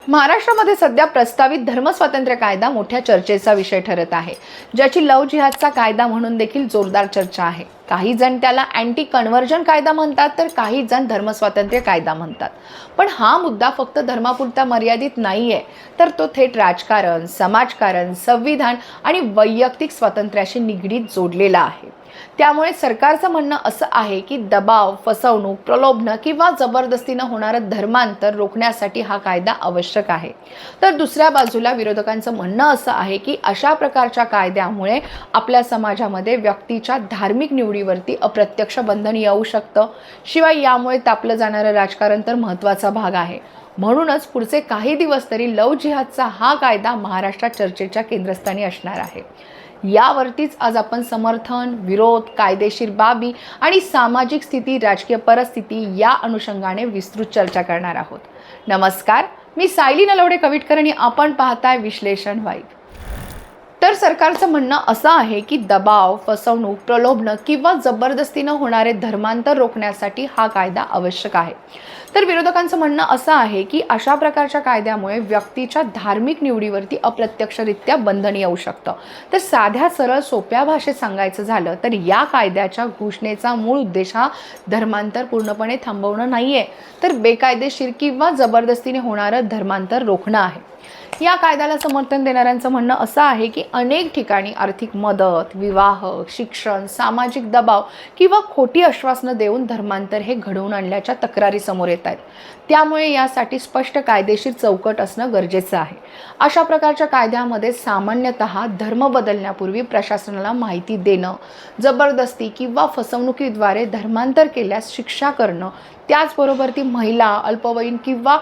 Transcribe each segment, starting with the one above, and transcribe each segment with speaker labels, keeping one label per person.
Speaker 1: महाराष्ट्रामध्ये सध्या प्रस्तावित धर्मस्वातंत्र्य कायदा मोठ्या चर्चेचा विषय ठरत आहे, ज्याची लव्ह जिहादचा कायदा म्हणून देखील जोरदार चर्चा आहे. काही जण त्याला अँटी कन्व्हर्जन कायदा म्हणतात, तर काही जण धर्मस्वातंत्र्य कायदा म्हणतात. पण हा मुद्दा फक्त धर्मापुरता मर्यादित नाहीये, तर तो थेट राजकारण, समाजकारण, संविधान आणि वैयक्तिक स्वातंत्र्याशी निगडीत जोडलेला आहे. त्यामुळे सरकारचं म्हणणं असं आहे की दबाव, फसवणूक, प्रलोभन किंवा जबरदस्तीनं होणारं धर्मांतर रोखण्यासाठी हा कायदा आवश्यक आहे. तर दुसऱ्या बाजूला विरोधकांचं म्हणणं असं आहे की अशा प्रकारच्या कायद्यामुळे आपल्या समाजामध्ये व्यक्तीच्या धार्मिक निवडीवरती अप्रत्यक्ष बंधन येऊ शकतं. शिवाय यामुळे तापलं जाणारं राजकारण तर महत्त्वाचा भाग आहे. म्हणूनच पुढचे काही दिवस तरी लव्ह जिहादचा हा कायदा महाराष्ट्रात चर्चेच्या केंद्रस्थानी असणार आहे. यावरतीच आज आपण समर्थन, विरोध, कायदेशीर बाबी आणि सामाजिक स्थिती, राजकीय परिस्थिती या अनुषंगाने विस्तृत चर्चा करणार आहोत. नमस्कार, मी सायली नलवडे कविटकर आणि आपण पाहताय विश्लेषण वाईब. तर सरकारचं म्हणणं असं आहे की दबाव, फसवणूक, प्रलोभन किंवा जबरदस्तीनं होणारे धर्मांतर रोखण्यासाठी हा कायदा आवश्यक आहे. तर विरोधकांचं म्हणणं असं आहे की अशा प्रकारच्या कायद्यामुळे व्यक्तीच्या धार्मिक निवडीवरती अप्रत्यक्षरित्या बंधन येऊ शकतं. तर साध्या सरळ सोप्या भाषेत सांगायचं झालं तर या कायद्याच्या घोषणेचा मूळ उद्देश हा धर्मांतर पूर्णपणे थांबवणं नाहीये, तर बेकायदेशीर किंवा जबरदस्तीने होणारं धर्मांतर रोखणं आहे. या कायद्याला समर्थन देणाऱ्यांचं म्हणणं असं आहे की अनेक ठिकाणी आर्थिक मदत, विवाह, शिक्षण, सामाजिक दबाव किंवा खोटी आश्वासनं देऊन धर्मांतर हे घडवून आणल्याच्या तक्रारी समोर येत आहेत. त्यामुळे यासाठी स्पष्ट कायदेशीर चौकट असणं गरजेचं आहे. अशा प्रकारच्या कायद्यामध्ये सामान्यतः धर्म बदलण्यापूर्वी प्रशासनाला माहिती देणं, जबरदस्ती किंवा फसवणुकीद्वारे धर्मांतर केल्यास शिक्षा करणं, त्याचबरोबर ती महिला, अल्पवयीन किंवा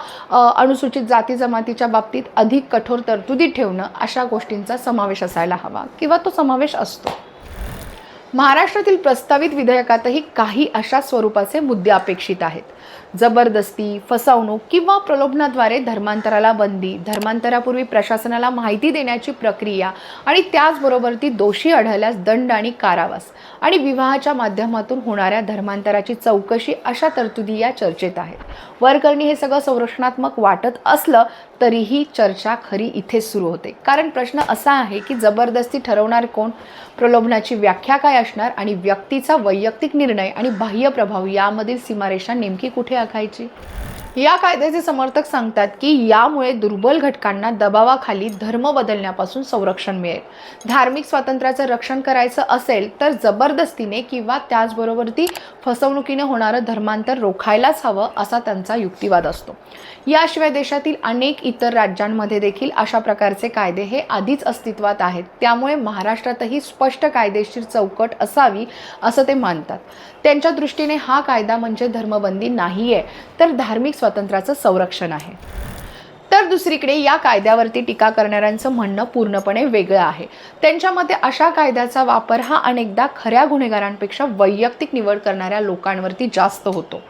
Speaker 1: अनुसूचित जाती जमातीच्या बाबतीत अधिक कठोर तरतुदी ठेवणं अशा गोष्टींचा समावेश असायला हवा किंवा तो समावेश असतो. महाराष्ट्रातील प्रस्तावित विधेयकातही काही अशा स्वरूपाचे मुद्दे अपेक्षित आहेत. जबरदस्ती, फसवणूक किंवा प्रलोभनाद्वारे धर्मांतराला बंदी, धर्मांतरापूर्वी प्रशासनाला माहिती देण्याची प्रक्रिया आणि त्याचबरोबर ती दोषी आढळल्यास दंड आणि कारावास आणि विवाहाच्या माध्यमातून होणाऱ्या धर्मांतराची चौकशी अशा तरतुदी या चर्चेत आहेत. वरकरणी हे सगळं संरक्षणात्मक वाटत असलं तरीही चर्चा खरी इथेच सुरू होते. कारण प्रश्न असा आहे की जबरदस्ती ठरवणार कोण, प्रलोभनाची व्याख्या काय असणार आणि व्यक्तीचा वैयक्तिक निर्णय आणि बाह्य प्रभाव यामधील सीमारेषा नेमकी कुठे आखायची. या कायद्याचे समर्थक सांगतात की यामुळे दुर्बल घटकांना दबावाखाली धर्म बदलण्यापासून संरक्षण मिळेल. धार्मिक स्वातंत्र्याचं रक्षण करायचं असेल तर जबरदस्तीने किंवा त्याचबरोबर ती फसवणुकीने होणारं धर्मांतर रोखायलाच हवं असा त्यांचा युक्तिवाद असतो. याशिवाय देशातील अनेक इतर राज्यांमध्ये देखील अशा प्रकारचे कायदे हे आधीच अस्तित्वात आहेत. त्यामुळे महाराष्ट्रातही स्पष्ट कायदेशीर चौकट असावी असं ते मानतात. त्यांच्या दृष्टीने हा कायदा म्हणजे धर्मबंदी नाहीये, तर धार्मिक स्वातंत्र्याचं संरक्षण आहे. तर दुसरीकडे या कायद्यावरती टीका करणाऱ्यांचं म्हणणं पूर्णपणे वेगळं आहे. त्यांच्या मते अशा कायद्याचा वापर हा अनेकदा खऱ्या गुन्हेगारांपेक्षा वैयक्तिक निवड करणाऱ्या लोकांवरती जास्त होतो.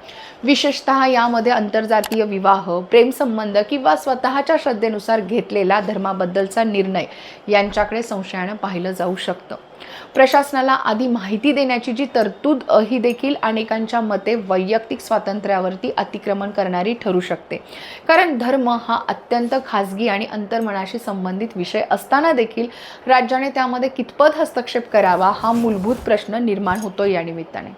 Speaker 1: विशेषतः यामध्ये आंतरजातीय विवाह, प्रेमसंबंध किंवा स्वतःच्या श्रद्धेनुसार घेतलेला धर्माबद्दलचा निर्णय यांच्याकडे संशयानं पाहिलं जाऊ शकतं. प्रशासनाला आधी माहिती देण्याची जी तरतूद ही देखील अनेकांच्या मते वैयक्तिक स्वातंत्र्यावरती अतिक्रमण करणारी ठरू शकते. कारण धर्म हा अत्यंत खाजगी आणि अंतर्मनाशी संबंधित विषय असताना देखील राज्याने त्यामध्ये कितपत हस्तक्षेप करावा हा मूलभूत प्रश्न निर्माण होतो. या निमित्ताने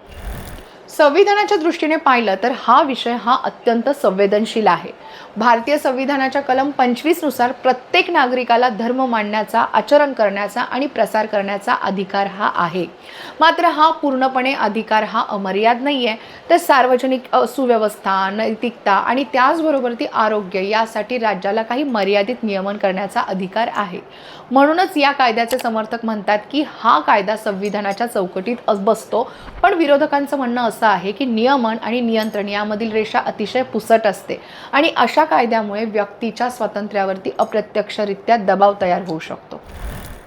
Speaker 1: संविधानाच्या दृष्टीने पाहिलं तर हा विषय हा अत्यंत संवेदनशील आहे. भारतीय संविधानाच्या कलम 25 नुसार प्रत्येक नागरिकाला धर्म मांडण्याचा, आचरण करण्याचा आणि प्रसार करण्याचा अधिकार हा आहे. मात्र हा पूर्णपणे अधिकार हा अमर्याद नाही आहे, तर सार्वजनिक सुव्यवस्था, नैतिकता आणि त्याचबरोबर ती आरोग्य यासाठी राज्याला काही मर्यादित नियमन करण्याचा अधिकार आहे. म्हणूनच या कायद्याचे समर्थक म्हणतात की हा कायदा संविधानाच्या चौकटीत बसतो. पण विरोधकांचं म्हणणं असं आहे की नियमन आणि नियंत्रण यामधील रेषा अतिशय पुसट असते आणि अशा कायद्यामुळे व्यक्तीच्या स्वातंत्र्यावरती अप्रत्यक्षरित्या दबाव तयार होऊ शकतो.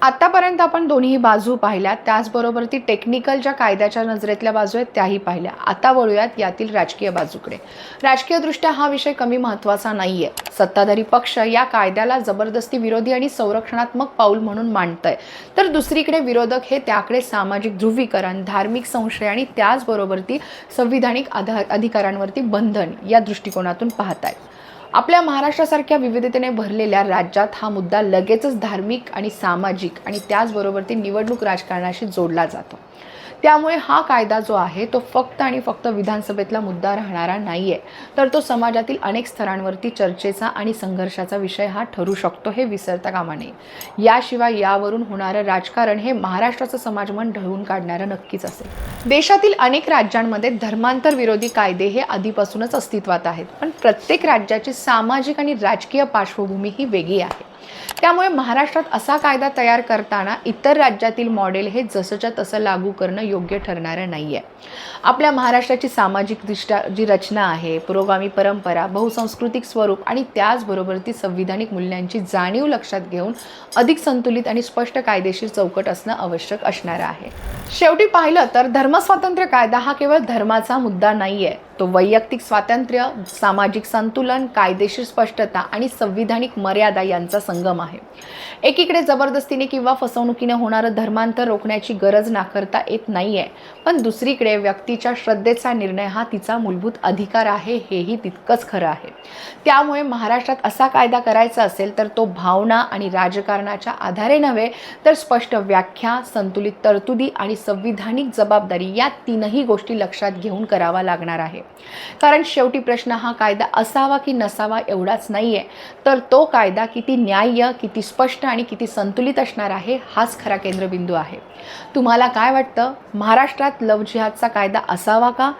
Speaker 1: आतापर्यंत आपण दोन्ही बाजू पाहिल्या, त्याचबरोबर ती टेक्निकल ज्या कायद्याच्या नजरेतल्या बाजू आहेत त्याही पाहिल्या. आता वळूयात यातील राजकीय बाजूकडे. राजकीयदृष्ट्या हा विषय कमी महत्त्वाचा नाहीये. सत्ताधारी पक्ष या कायद्याला जबरदस्ती विरोधी आणि संरक्षणात्मक पाऊल म्हणून मांडतंय, तर दुसरीकडे विरोधक हे त्याकडे सामाजिक ध्रुवीकरण, धार्मिक संशय आणि त्याचबरोबर ती संविधानिक अधिकारांवरती बंधन या दृष्टिकोनातून पाहतायत. आपल्या महाराष्ट्रासारख्या विविधतेने भरलेल्या राज्यात हा मुद्दा लगेचच धार्मिक आणि सामाजिक आणि त्याचबरोबर ती निवडणूक राजकारणाशी जोडला जातो. त्यामुळे हा कायदा जो आहे तो फक्त आणि फक्त विधानसभेतला मुद्दा राहणारा नाहीये, तर तो समाजातील अनेक स्तरांवरती चर्चेचा आणि संघर्षाचा विषय हा ठरू शकतो, हे विसरता कामा नये. याशिवाय यावरून होणारं राजकारण हे महाराष्ट्राचं समाजमन ढळून काढणारं नक्कीच असेल. देशातील अनेक राज्यांमध्ये धर्मांतर विरोधी कायदे हे आधीपासूनच अस्तित्वात आहेत, पण प्रत्येक राज्याची सामाजिक आणि राजकीय पार्श्वभूमी ही वेगळी आहे. त्यामुळे महाराष्ट्रात असा कायदा तयार करताना इतर राज्यातील मॉडेल हे जसंच्या तसं लागू करणं योग्य ठरणारं नाहीये. आपल्या महाराष्ट्राची सामाजिकदृष्ट्या जी रचना आहे, पुरोगामी परंपरा, बहुसांस्कृतिक स्वरूप आणि त्याचबरोबर ती संविधानिक मूल्यांची जाणीव लक्षात घेऊन अधिक संतुलित आणि स्पष्ट कायदेशीर चौकट असणं आवश्यक असणार आहे. शेवटी पाहिलं तर धर्मस्वातंत्र्य कायदा हा केवळ धर्माचा मुद्दा नाहीये, तो वैयक्तिक स्वातंत्र्य, सामाजिक संतुलन, कायदेशीर स्पष्टता आणि संविधानिक मर्यादा यांचा संगम आहे. एकीकडे जबरदस्तीने किंवा फसवणुकीने होणारं धर्मांतर रोखण्याची गरज नाकारता येत नाहीये, पण दुसरीकडे व्यक्तीच्या श्रद्धेचा निर्णय हा तिचा मूलभूत अधिकार आहे, हेही तितकंच खरं आहे. त्यामुळे महाराष्ट्रात असा कायदा करायचा असेल तर तो भावना आणि राजकारणाच्या आधारे नव्हे, तर स्पष्ट व्याख्या, संतुलित तरतुदी आणि संविधानिक जबाबदारी या तीनही गोष्टी लक्षात घेऊन करावा लागणार आहे. कारण शेवटी प्रश्न हा कायदा असावा की नसावा एवढाच नाहीये, तर तो कायदा किती न्याय्य, किती स्पष्ट आणि किती संतुलित असणार आहे हाच खरा केंद्रबिंदू आहे. तुम्हाला काय वाटतं? महाराष्ट्रात लव्ह जिहादचा कायदा असावा का?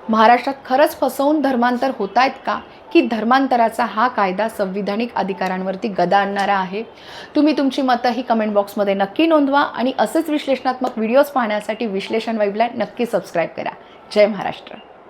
Speaker 1: महाराष्ट्रात खरंच फसवून धर्मांतर होत आहेत का? की धर्मांतराचा हा कायदा संविधानिक अधिकारांवरती गदा आणणारा आहे? तुम्ही तुमची मतं ही कमेंट बॉक्समध्ये नक्की नोंदवा आणि असेच विश्लेषणात्मक व्हिडिओज पाहण्यासाठी विश्लेषण वाईबला नक्की सबस्क्राईब करा. जय महाराष्ट्र.